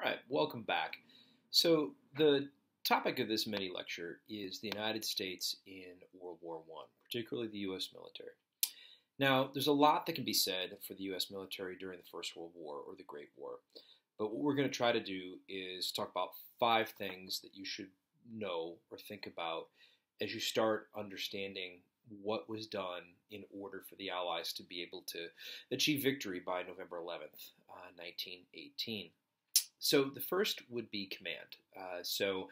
All right, welcome back. So, the topic of this mini lecture is the United States in World War I, particularly the U.S. military. Now, there's a lot that can be said for the U.S. military during the First World War or the Great War, but what we're going to try to do is talk about five things that you should know or think about as you start understanding what was done in order for the Allies to be able to achieve victory by November 11th, 1918. So the first would be command. So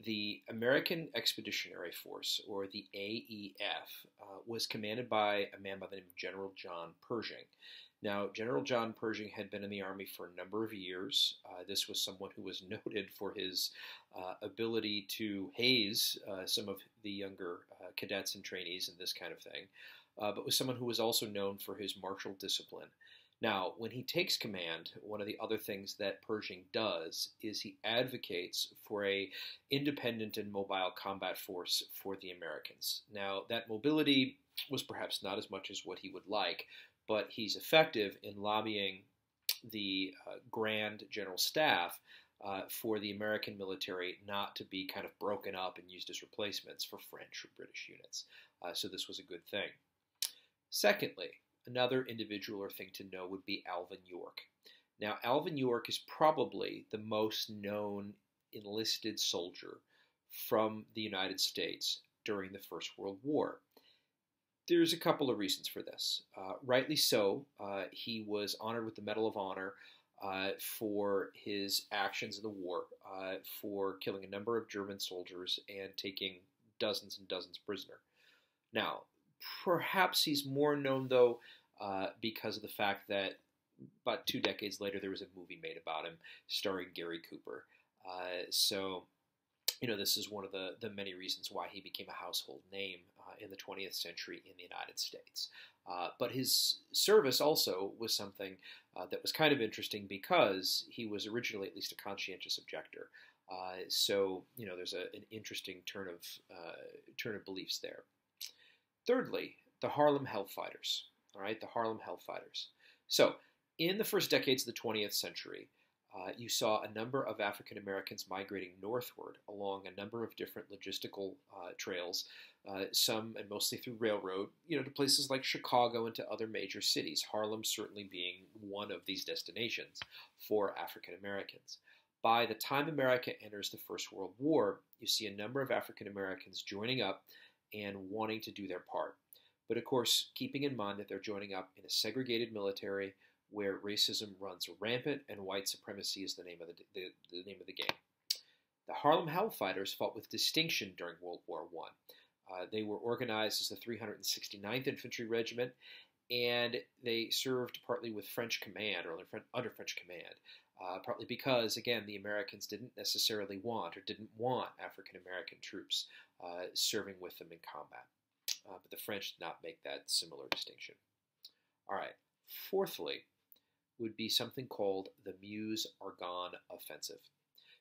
the American Expeditionary Force, or the AEF, was commanded by a man by the name of General John Pershing. Now, General John Pershing had been in the Army for a number of years. This was someone who was noted for his ability to haze some of the younger cadets and trainees and this kind of thing, but was someone who was also known for his martial discipline. Now, when he takes command, one of the other things that Pershing does is he advocates for a independent and mobile combat force for the Americans. Now, that mobility was perhaps not as much as what he would like, but he's effective in lobbying the Grand General Staff for the American military not to be kind of broken up and used as replacements for French or British units. So this was a good thing. Secondly, another individual or thing to know would be Alvin York. Now, Alvin York is probably the most known enlisted soldier from the United States during the First World War. There's a couple of reasons for this. Rightly so, he was honored with the Medal of Honor for his actions in the war, for killing a number of German soldiers and taking dozens and dozens prisoner. Now, perhaps he's more known, though, because of the fact that about 2 decades later there was a movie made about him starring Gary Cooper. This is one of the many reasons why he became a household name in the 20th century in the United States. But his service also was something that was kind of interesting because he was originally at least a conscientious objector. There's an interesting turn of beliefs there. Thirdly, the Harlem Hellfighters. All right, the Harlem Hellfighters. So, in the first decades of the 20th century, you saw a number of African Americans migrating northward along a number of different logistical trails, some and mostly through railroad, to places like Chicago and to other major cities, Harlem certainly being one of these destinations for African Americans. By the time America enters the First World War, you see a number of African Americans joining up and wanting to do their part. But of course, keeping in mind that they're joining up in a segregated military where racism runs rampant and white supremacy is the name of the game. The Harlem Hellfighters fought with distinction during World War I. They were organized as the 369th Infantry Regiment, and they served partly with French command, or under French command, partly because, again, the Americans didn't necessarily want African American troops serving with them in combat. But the French did not make that similar distinction. All right. Fourthly, would be something called the Meuse-Argonne Offensive.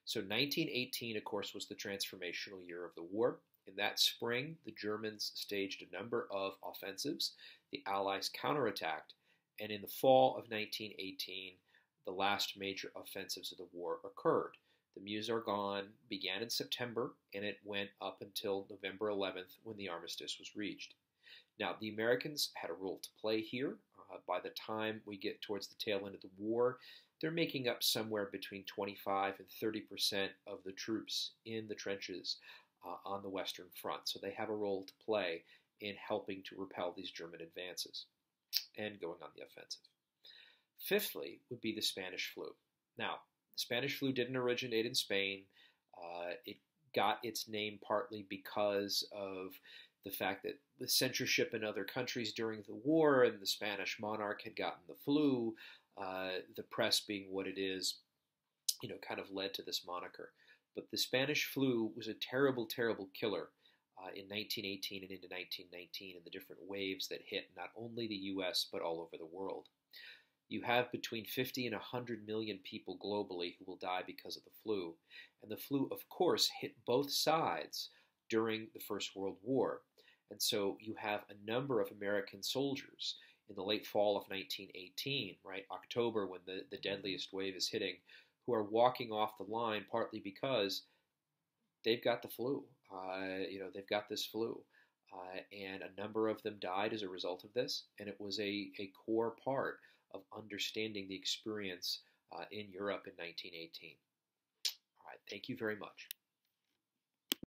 So 1918, of course, was the transformational year of the war. In that spring, the Germans staged a number of offensives. The Allies counterattacked, and in the fall of 1918, the last major offensives of the war occurred. The Meuse-Argonne began in September, and it went up until November 11th when the armistice was reached. Now, the Americans had a role to play here. By the time we get towards the tail end of the war, they're making up somewhere between 25 and 30% of the troops in the trenches on the Western Front. So they have a role to play in helping to repel these German advances and going on the offensive. Fifthly would be the Spanish flu. Now, the Spanish flu didn't originate in Spain. It got its name partly because of the fact that the censorship in other countries during the war and the Spanish monarch had gotten the flu, the press being what it is, kind of led to this moniker. But the Spanish flu was a terrible, terrible killer in 1918 and into 1919 and the different waves that hit not only the U.S. but all over the world. You have between 50 and 100 million people globally who will die because of the flu. And the flu, of course, hit both sides during the First World War. And so you have a number of American soldiers in the late fall of 1918, right, October, when the deadliest wave is hitting, who are walking off the line partly because they've got the flu. They've got this flu. And a number of them died as a result of this, and it was a core part of understanding the experience in Europe in 1918. All right, thank you very much.